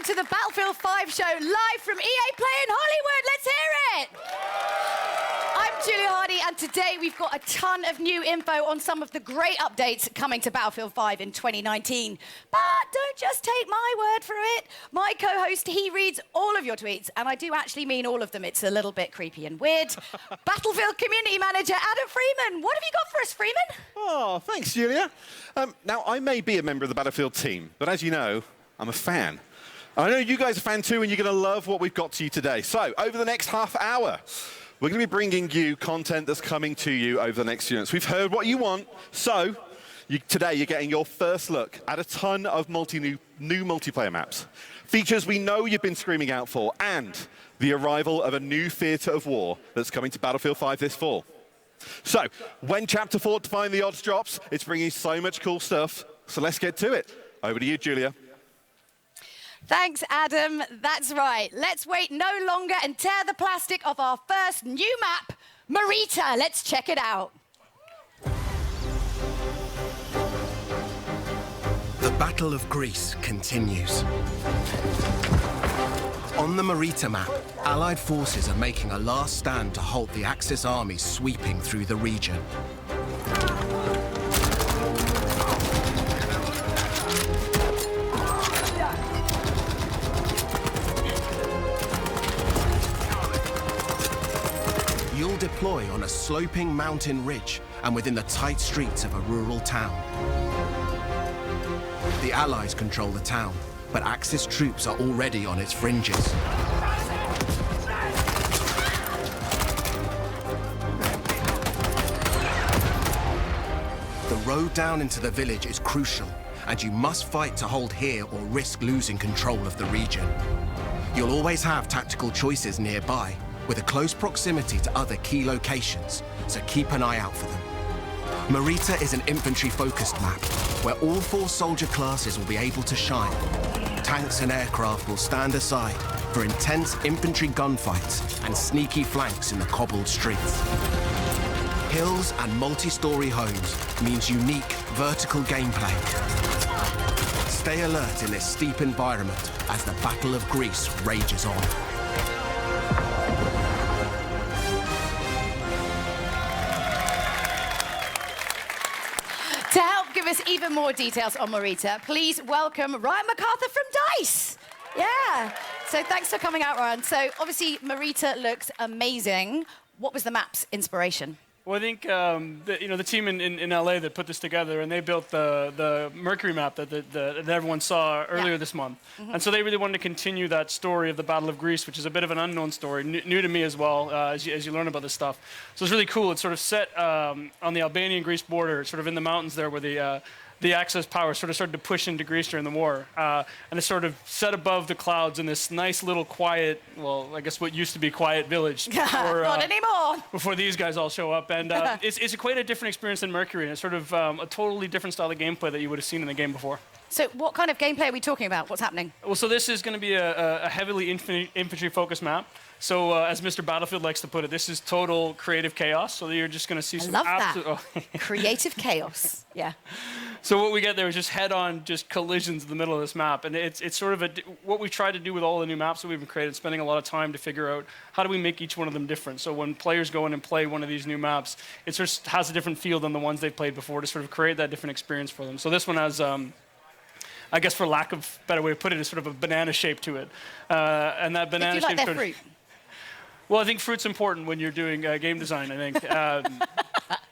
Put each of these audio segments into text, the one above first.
to the Battlefield 5 show live from EA Play in Hollywood. Let's hear it! I'm Julia Hardy, and today we've got a ton of new info on some of the great updates coming to Battlefield 5 in 2019. But don't just take my word for it. My co-host, he reads all of your tweets, and I do actually mean all of them. It's a little bit creepy and weird. Battlefield Community Manager Adam Freeman. What have you got for us, Freeman? Oh, thanks, Julia. Now, I may be a member of the Battlefield team, but as you know, I'm a fan. And I know you guys are a fan too, and you're going to love what we've got to you today. So, over the next half hour, we're going to be bringing you content that's coming to you over the next few minutes. We've heard what you want, so today you're getting your first look at a ton of new multiplayer maps. Features we know you've been screaming out for, and the arrival of a new theatre of war that's coming to Battlefield 5 this fall. So, when Chapter 4 Defying the Odds drops, it's bringing so much cool stuff. So let's get to it. Over to you, Julia. Thanks, Adam. That's right. Let's wait no longer and tear the plastic off our first new map, Marita. Let's check it out. The Battle of Greece continues. On the Marita map, Allied forces are making a last stand to halt the Axis armies sweeping through the region. You'll deploy on a sloping mountain ridge and within the tight streets of a rural town. The Allies control the town, but Axis troops are already on its fringes. The road down into the village is crucial, and you must fight to hold here or risk losing control of the region. You'll always have tactical choices nearby, with a close proximity to other key locations, so keep an eye out for them. Marita is an infantry-focused map, where all 4 soldier classes will be able to shine. Tanks and aircraft will stand aside for intense infantry gunfights and sneaky flanks in the cobbled streets. Hills and multi-story homes means unique vertical gameplay. Stay alert in this steep environment as the Battle of Greece rages on. To help give us even more details on Marita, please welcome Ryan MacArthur from DICE. Yeah. So thanks for coming out, Ryan. So obviously, Marita looks amazing. What was the map's inspiration? Well, I think the team in LA that put this together, and they built the Mercury map that everyone saw earlier this month. Mm-hmm. And so they really wanted to continue that story of the Battle of Greece, which is a bit of an unknown story, new to me as well, as you learn about this stuff. So it's really cool. It's sort of set on the Albanian-Greece border, sort of in the mountains there where the Axis power sort of started to push into Greece during the war. And it's sort of set above the clouds in this nice little quiet, well, I guess what used to be quiet village. Before, Not anymore. Before these guys all show up. And it's quite a different experience than Mercury. And it's sort of a totally different style of gameplay that you would have seen in the game before. So what kind of gameplay are we talking about? What's happening? Well, so this is going to be a heavily infantry-focused map. So as Mr. Battlefield likes to put it, this is total creative chaos. So you're just going to see some absolute... Love that. Creative chaos. Yeah. So what we get there is just head-on collisions in the middle of this map. And it's sort of what we've tried to do with all the new maps that we've created, spending a lot of time to figure out how do we make each one of them different. So when players go in and play one of these new maps, it sort of has a different feel than the ones they've played before to sort of create that different experience for them. So this one has... I guess for lack of a better way to put it, is sort of a banana shape to it. And that banana shape... Do you like their fruit? Well, I think fruit's important when you're doing game design, I think,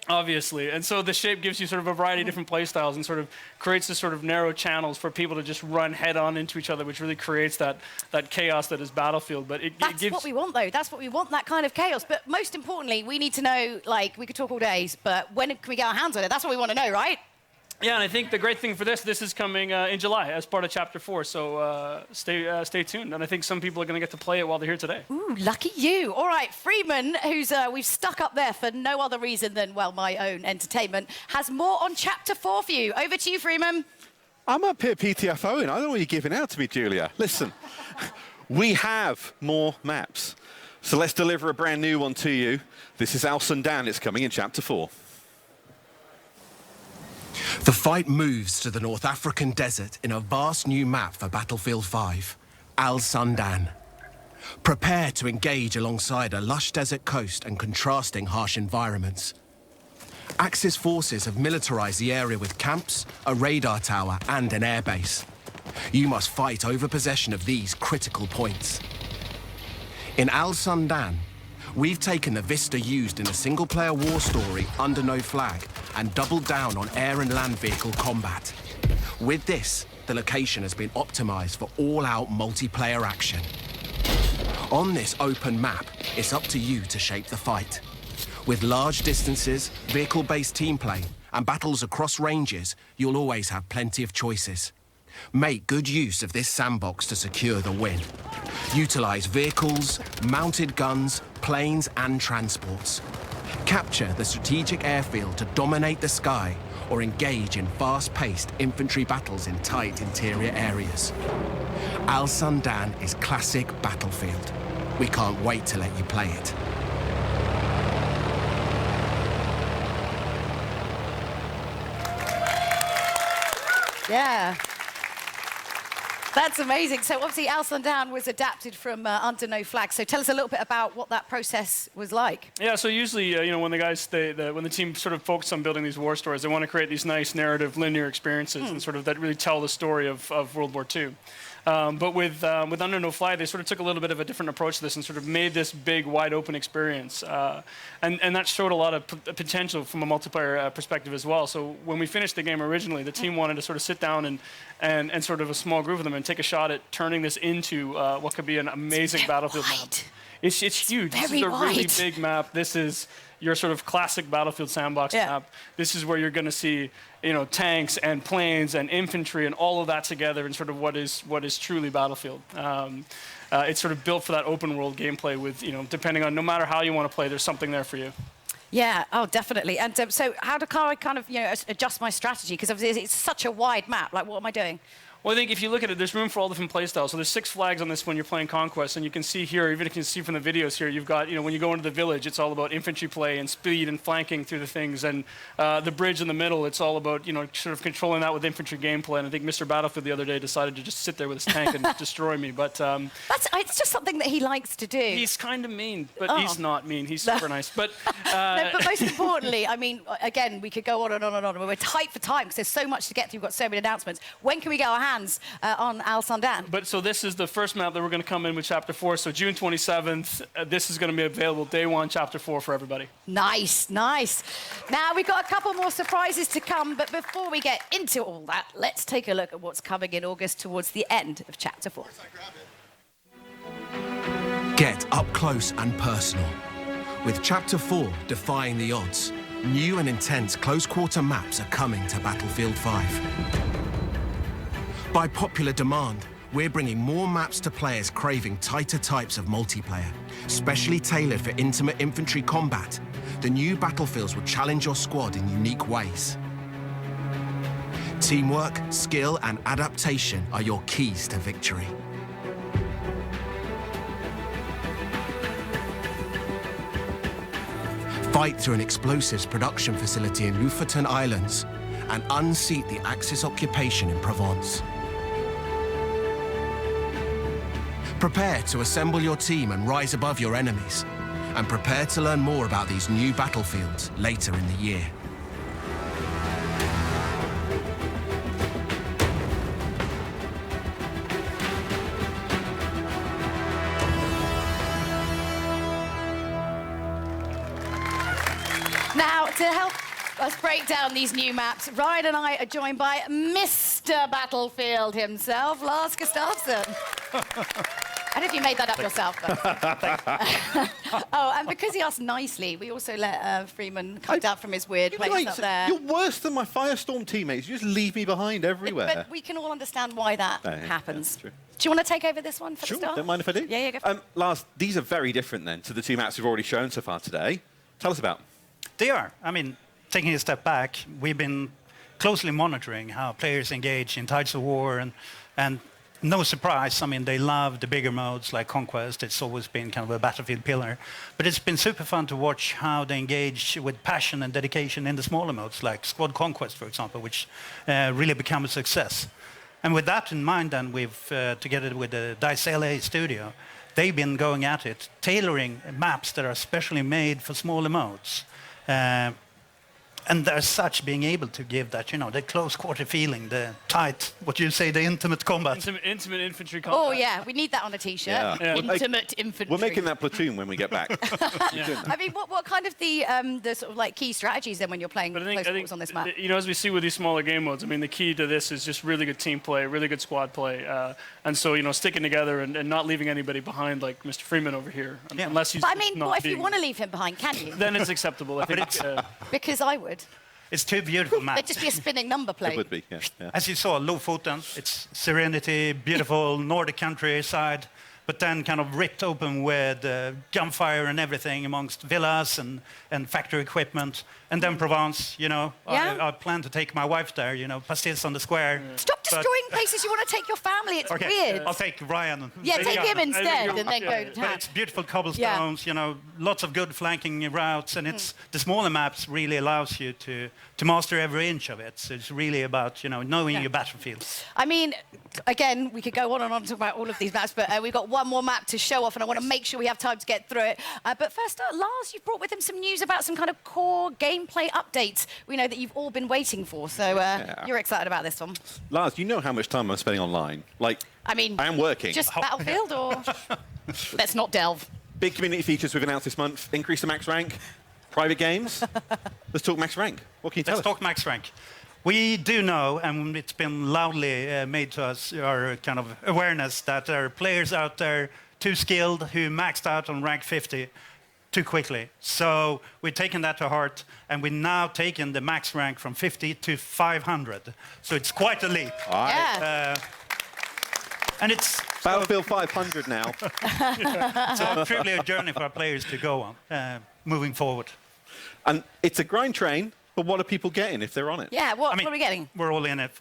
obviously. And so the shape gives you sort of a variety of different play styles and sort of creates this sort of narrow channels for people to just run head-on into each other, which really creates that chaos that is Battlefield. But That's what we want, though. That's what we want, that kind of chaos. But most importantly, we need to know, like, we could talk all days, but when can we get our hands on it? That's what we want to know, right? Yeah, and I think the great thing for this is coming in July as part of Chapter 4, so stay tuned. And I think some people are going to get to play it while they're here today. Ooh, lucky you. All right, Freeman, who's we've stuck up there for no other reason than, well, my own entertainment, has more on Chapter 4 for you. Over to you, Freeman. I'm up here PTFOing. I don't know what you're giving out to me, Julia. Listen, we have more maps. So let's deliver a brand new one to you. This is Al Sundan. It's coming in Chapter 4. The fight moves to the North African desert in a vast new map for Battlefield 5. Al Sundan. Prepare to engage alongside a lush desert coast and contrasting harsh environments. Axis forces have militarized the area with camps, a radar tower, and an airbase. You must fight over possession of these critical points. In Al Sundan, we've taken the vista used in a single-player war story under no flag and doubled down on air and land vehicle combat. With this, the location has been optimized for all-out multiplayer action. On this open map, it's up to you to shape the fight. With large distances, vehicle-based team play, and battles across ranges, you'll always have plenty of choices. Make good use of this sandbox to secure the win. Utilize vehicles, mounted guns, planes, and transports. Capture the strategic airfield to dominate the sky, or engage in fast-paced infantry battles in tight interior areas. Al Sundan is classic battlefield. We can't wait to let you play it. Yeah. That's amazing. So obviously Al Sundan was adapted from Under No Flag. So tell us a little bit about what that process was like. Yeah, so usually, when the guys, when the team sort of focus on building these war stories, they want to create these nice narrative, linear experiences and sort of that really tell the story of World War II. But with Under No Flag, they sort of took a little bit of a different approach to this and sort of made this big, wide-open experience. And that showed a lot of potential from a multiplayer perspective as well. So when we finished the game originally, the team wanted to sort of sit down and sort of a small group of them and take a shot at turning this into what could be an amazing battlefield map. It's huge. This is a really big map. This is your sort of classic battlefield sandbox map. This is where you're going to see, tanks and planes and infantry and all of that together in sort of what is truly battlefield. It's sort of built for that open world gameplay with, depending on no matter how you want to play, there's something there for you. Yeah, oh, definitely. And so how do I kind of, adjust my strategy? Because obviously it's such a wide map. Like, what am I doing? Well, I think if you look at it, there's room for all different playstyles. So there's 6 flags on this when you're playing Conquest, and you can see here, even if you can see from the videos here, you've got, when you go into the village, it's all about infantry play and speed and flanking through the things. And the bridge in the middle, it's all about, sort of controlling that with infantry gameplay. And I think Mr. Battlefield the other day decided to just sit there with his tank and destroy me. But it's just something that he likes to do. He's kind of mean, but he's not mean. He's super nice. But no, but most importantly, I mean, again, we could go on and on and on. We're tight for time because there's so much to get through. We've got so many announcements. When can we get our hands on Al Sundan? But so this is the first map that we're going to come in with Chapter 4. So June 27th, this is going to be available day 1, Chapter 4 for everybody. Nice, nice. Now, we've got a couple more surprises to come, but before we get into all that, let's take a look at what's coming in August towards the end of Chapter 4. Get up close and personal. With Chapter 4, Defying the Odds, new and intense close-quarter maps are coming to Battlefield 5. By popular demand, we're bringing more maps to players craving tighter types of multiplayer, specially tailored for intimate infantry combat. The new battlefields will challenge your squad in unique ways. Teamwork, skill, and adaptation are your keys to victory. Fight through an explosives production facility in Lofoten Islands and unseat the Axis occupation in Provence. Prepare to assemble your team and rise above your enemies. And prepare to learn more about these new battlefields later in the year. Now, to help us break down these new maps, Ryan and I are joined by Mr. Battlefield himself, Lars Gustafsson. I don't know if you made that up yourself, though. Oh, and because he asked nicely, we also let Freeman come down from his weird place up there. You're worse than my Firestorm teammates. You just leave me behind everywhere. But we can all understand why that happens. Yeah, true. Do you want to take over this one for the start? Sure, don't mind if I do. Yeah, go for it. Lars, these are very different then to the 2 maps we've already shown so far today. Tell us about them. They are. I mean, taking a step back, we've been closely monitoring how players engage in Tides of War, and no surprise, I mean, they love the bigger modes like Conquest. It's always been kind of a battlefield pillar. But it's been super fun to watch how they engage with passion and dedication in the smaller modes, like Squad Conquest, for example, which really become a success. And with that in mind, then we've, together with the DICE LA studio, they've been going at it, tailoring maps that are specially made for smaller modes. And as such, being able to give that, the close quarter feeling, the tight, what you say, the intimate combat. Intimate infantry combat. Oh, yeah, we need that on a T-shirt. Yeah. Intimate infantry. We're making that platoon when we get back. I mean, what kind of the sort of like key strategies then when you're playing close quarters on this map? As we see with these smaller game modes, I mean, the key to this is just really good team play, really good squad play. And so, sticking together and not leaving anybody behind like Mr. Freeman over here. Yeah. Unless he's But I mean, not what if you being- want to leave him behind? Can you? Then it's acceptable. I think. Because I would. It's two beautiful There'd maps. just be a spinning number plate. It would be, yeah. As you saw, Lofoten, it's serenity, beautiful Nordic countryside, but then kind of ripped open with gunfire and everything amongst villas and factory equipment. And then Provence, I plan to take my wife there, pastilles on the square. Stop destroying places you want to take your family. It's weird. I'll take Ryan. Yeah, take him instead and then go to But town. it's beautiful cobblestones, lots of good flanking routes, and it's the smaller maps really allows you to master every inch of it. So it's really about, knowing your battlefield. I mean, again, we could go on and on and talk about all of these maps, but we've got one more map to show off, and I want to make sure we have time to get through it. But first up, Lars, you've brought with him some news about some kind of core gameplay updates we know that you've all been waiting for. So you're excited about this one. Lars, you know how much time I'm spending online? I mean, I am working. Just Battlefield, or let's not delve. Big community features we've announced this month. Increase the max rank. Private games. Let's talk max rank. What can you tell Let's us? talk max rank. We do know, and it's been loudly made to us, our kind of awareness, that there are players out there too skilled who maxed out on rank 50 too quickly. So we've taken that to heart, and we've now taken the max rank from 50 to 500. So it's quite a leap. Yeah. And it's Battlefield 500 now. truly a journey for our players to go on, moving forward. And it's a grind train, but what are people getting if they're on it? Yeah, what are we getting? We're all in it.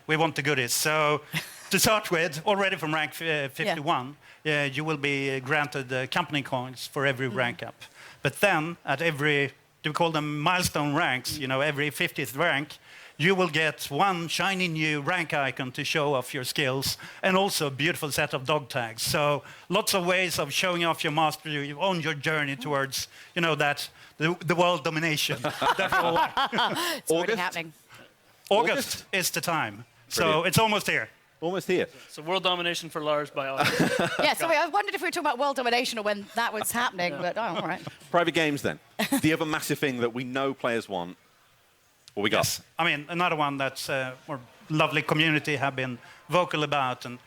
We want the goodies. So to start with, already from rank 51, you will be granted company coins for every rank up. But then at every, do we call them milestone ranks, every 50th rank, you will get one shiny new rank icon to show off your skills, and also a beautiful set of dog tags. So lots of ways of showing off your mastery on your journey towards, the world domination. It's already happening. August is the time. So Brilliant. it's almost here. Almost here. So world domination for Lars by August. Yeah, sorry, I wondered if we were talking about world domination or when that was happening, but all right. Private games then. The other massive thing that we know players want. What we got? Yes. I mean, another one that's our lovely community have been vocal about. And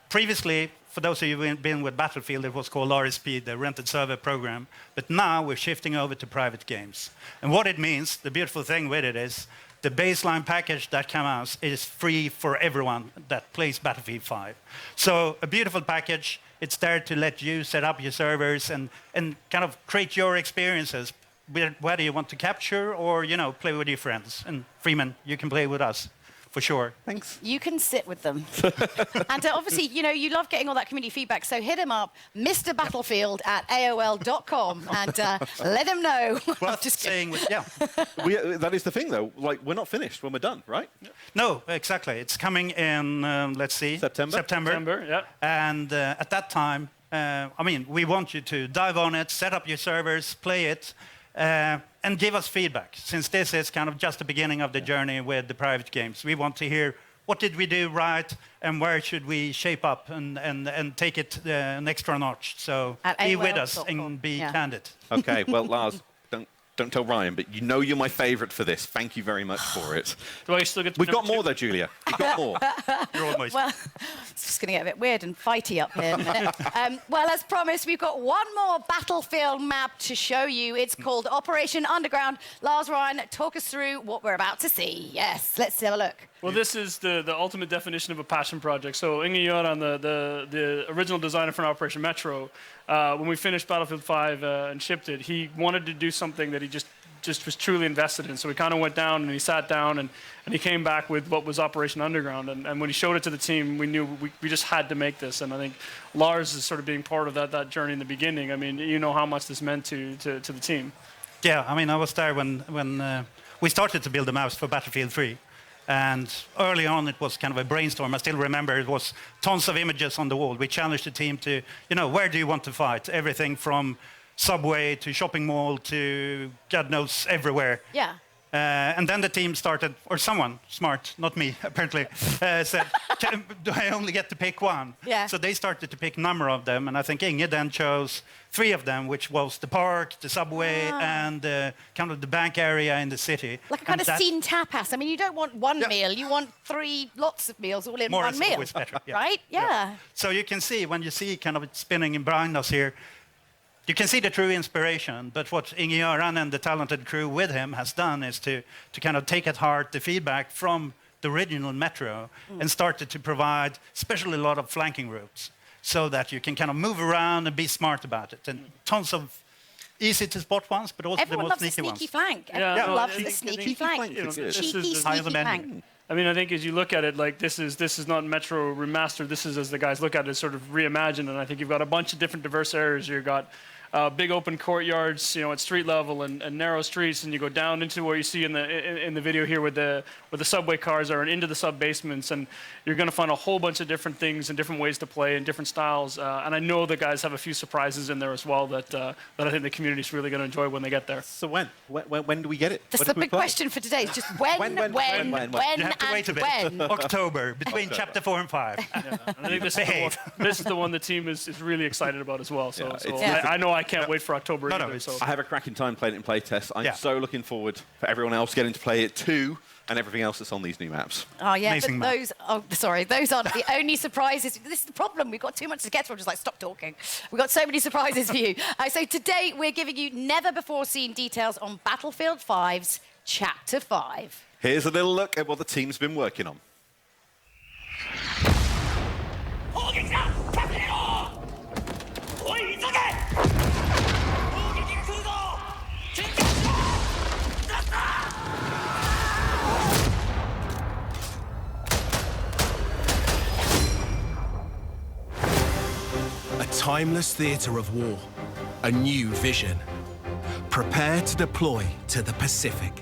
previously, for those of you who've been with Battlefield, it was called RSP, the Rented Server Program. But now we're shifting over to private games. And what it means, the beautiful thing with it is, the baseline package that comes out is free for everyone that plays Battlefield 5. So a beautiful package. It's there to let you set up your servers and kind of create your experiences, whether you want to capture or, play with your friends. And Freeman, you can play with us, for sure. Thanks. You can sit with them. And obviously, you love getting all that community feedback, so hit him up, mrbattlefield@aol.com, and let him know. Well, Just kidding. That is the thing, though. We're not finished when we're done, right? No, exactly. It's coming in, let's see. September. September, yeah. And at that time, we want you to dive on it, set up your servers, play it, and give us feedback. Since this is kind of just the beginning of the journey with the private games, we want to hear what did we do right and where should we shape up and take it an extra notch. So be with us and be candid. Okay, well, Lars, don't tell Ryan, but you're my favourite for this. Thank you very much for it. Do I still get to We've number got more, two? though, Julia. We've got more. You're almost. Well, it's just going to get a bit weird and fighty up here in a minute. Well, as promised, we've got one more Battlefield map to show you. It's called Operation Underground. Lars, Ryan, talk us through what we're about to see. Yes, let's have a look. Well, this is the ultimate definition of a passion project. So Inge Göran, the original designer for Operation Metro, when we finished Battlefield 5 and shipped it, he wanted to do something that he just was truly invested in. So we kind of went down and he sat down and he came back with what was Operation Underground. And when he showed it to the team, we knew we just had to make this. And I think Lars is sort of being part of that journey in the beginning. I mean, you know how much this meant to the team. Yeah, I was there when we started to build the maps for Battlefield 3. And early on, it was kind of a brainstorm. I still remember it was tons of images on the wall. We challenged the team to, where do you want to fight? Everything from subway to shopping mall to God knows everywhere. Yeah. And then the team started, or someone smart, not me, apparently, said, do I only get to pick one? Yeah. So they started to pick a number of them, and I think Inge then chose 3 of them, which was the park, the subway, and kind of the bank area in the city. Like a kind of scene tapas. I mean, you don't want one meal, you want 3 lots of meals all in More one is meal. always better, yeah. Right? Yeah. So you can see, when you see kind of it spinning behind us here, you can see the true inspiration, but what Inge Göran and the talented crew with him has done is to kind of take at heart the feedback from the original Metro and started to provide especially a lot of flanking routes so that you can kind of move around and be smart about it. And tons of easy to spot ones, but also Everyone the loves most a sneaky ones. sneaky flank. Yeah, Everyone no, loves I the think sneaky flank. you know, this Cheeky, is high on sneaky the menu. flank. I mean, I think as you look at it, like this is not Metro remastered. This is, as the guys look at it, sort of reimagined. And I think you've got a bunch of different diverse areas. You've got big open courtyards, at street level and narrow streets, and you go down into where you see in the video here where the subway cars are and into the sub basements, and you're going to find a whole bunch of different things and different ways to play and different styles. And I know the guys have a few surprises in there as well that I think the community is really going to enjoy when they get there. So when do we get it? That's When the do we big play? question for today. It's just when, You You have to wait a bit. when. October, between chapter 4 and 5. I think this is the one the team is really excited about as well. So, Yeah, so it's- I know I can't wait for October No, either. it's- So. I have a cracking time playing it in playtest. I'm Yeah. so looking forward for everyone else getting to play it too, and everything else that's on these new maps. Oh, yeah, Amazing but map. those aren't the only surprises. This is the problem. We've got too much to get through. I'm just like, stop talking. We've got so many surprises for you. So today, we're giving you never-before-seen details on Battlefield 5's Chapter 5. Here's a little look at what the team's been working on. A timeless theatre of war, a new vision. Prepare to deploy to the Pacific.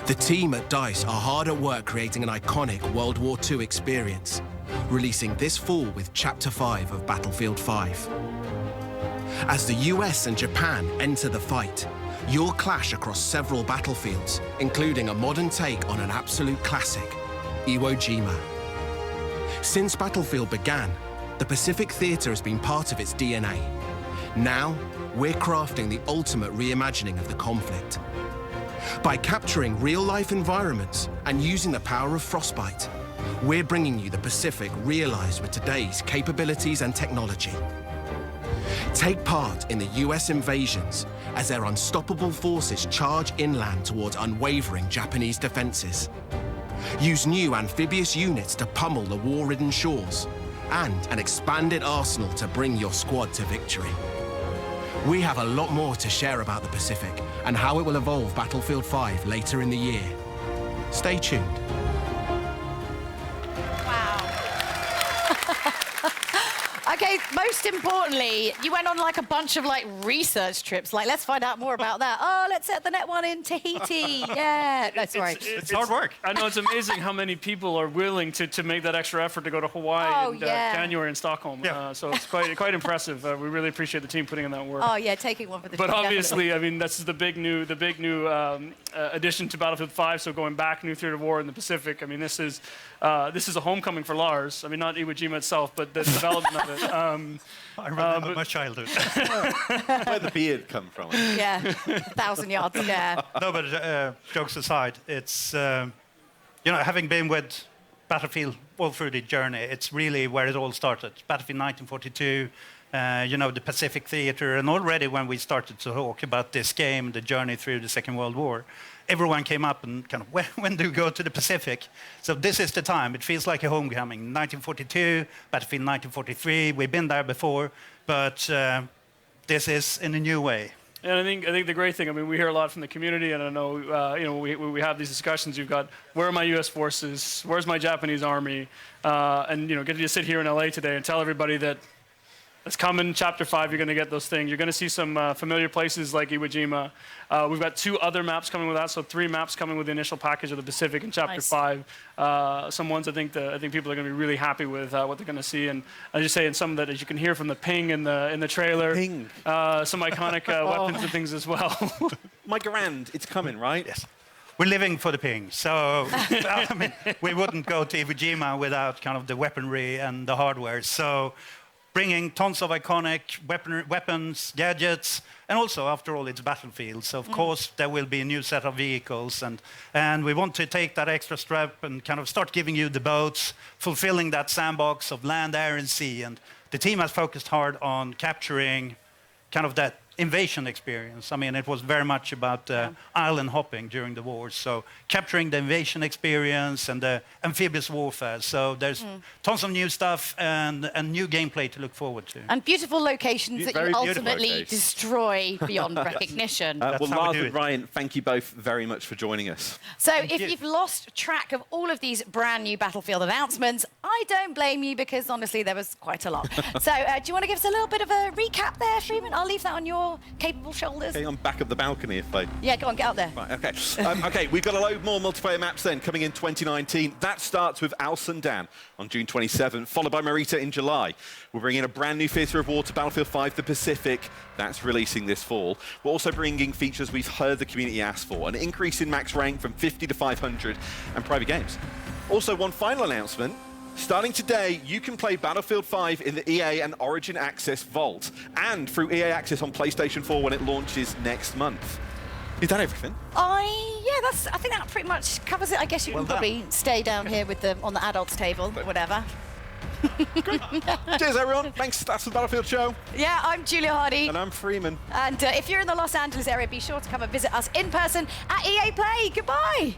The team at DICE are hard at work creating an iconic World War II experience, releasing this fall with Chapter 5 of Battlefield 5. As the US and Japan enter the fight, you'll clash across several battlefields, including a modern take on an absolute classic, Iwo Jima. Since Battlefield began, the Pacific Theatre has been part of its DNA. Now, we're crafting the ultimate reimagining of the conflict. By capturing real-life environments and using the power of Frostbite, we're bringing you the Pacific realized with today's capabilities and technology. Take part in the US invasions as their unstoppable forces charge inland towards unwavering Japanese defenses. Use new amphibious units to pummel the war-ridden shores, and an expanded arsenal to bring your squad to victory. We have a lot more to share about the Pacific and how it will evolve Battlefield 5 later in the year. Stay tuned. Wow. Okay, most importantly, you went on like a bunch of like research trips. Like, let's find out more about that. Oh, let's set the net one in Tahiti. Yeah. No, sorry. It's hard work. I know it's amazing how many people are willing to make that extra effort to go to Hawaii in January in Stockholm. Yeah. So it's quite impressive. We really appreciate the team putting in that work. Oh, yeah, taking one for the But team, obviously, definitely. I mean, this is the big new addition to Battlefield 5. So going back, new theater of war in the Pacific. I mean, this is a homecoming for Lars. I mean, not Iwo Jima itself, but the development of it. I remember my childhood. Where the beard come from? Yeah, 1,000 yards, yeah. No, but jokes aside, it's, having been with Battlefield all through the journey, it's really where it all started. Battlefield 1942, the Pacific Theatre, and already when we started to talk about this game, the journey through the Second World War, everyone came up and kind of, when do we go to the Pacific? So this is the time. It feels like a homecoming. 1942, Battlefield 1943, we've been there before, but this is in a new way. And I think the great thing, I mean, we hear a lot from the community, and I know, we have these discussions. You've got, where are my U.S. forces? Where's my Japanese army? And, get to sit here in L.A. today and tell everybody that That's coming. Chapter 5, you're going to get those things. You're going to see some familiar places like Iwo Jima. We've got 2 other maps coming with that, so 3 maps coming with the initial package of the Pacific in Chapter 5. Some ones I think people are going to be really happy with what they're going to see. And I just say in some that, as you can hear from the ping in the trailer, some iconic weapons and things as well. My Garand, it's coming, right? Yes. We're living for the ping, so I mean, we wouldn't go to Iwo Jima without kind of the weaponry and the hardware. So bringing tons of iconic weapons, gadgets, and also, after all, it's Battlefield. So, of course, there will be a new set of vehicles. And we want to take that extra step and kind of start giving you the boats, fulfilling that sandbox of land, air, and sea. And the team has focused hard on capturing kind of that invasion experience. I mean, it was very much about island hopping during the war. So capturing the invasion experience and the amphibious warfare. So there's tons of new stuff and new gameplay to look forward to. And beautiful locations that Very you beautiful ultimately locations. destroy beyond recognition. Well, how we Lars do and it. Ryan, thank you both very much for joining us. So if you've lost track of all of these brand new Battlefield announcements, I don't blame you because honestly there was quite a lot. So do you want to give us a little bit of a recap there, Freeman? I'll leave that on your capable shoulders. Okay, I'm back up the balcony if I... Yeah, go on, get out there. Right, okay. Okay, we've got a load more multiplayer maps then coming in 2019. That starts with Al Sundan on June 27, followed by Marita in July. We're bringing a brand new theatre of war to Battlefield 5, the Pacific. That's releasing this fall. We're also bringing features we've heard the community ask for, an increase in max rank from 50 to 500, and private games. Also, one final announcement. Starting today, you can play Battlefield 5 in the EA and Origin Access Vault, and through EA Access on PlayStation 4 when it launches next month. Is that everything? I think that pretty much covers it. I guess you can probably stay down here with on the adults table, or whatever. Cheers, everyone. Thanks. That's the Battlefield show. Yeah, I'm Julia Hardy. And I'm Freeman. And if you're in the Los Angeles area, be sure to come and visit us in person at EA Play. Goodbye.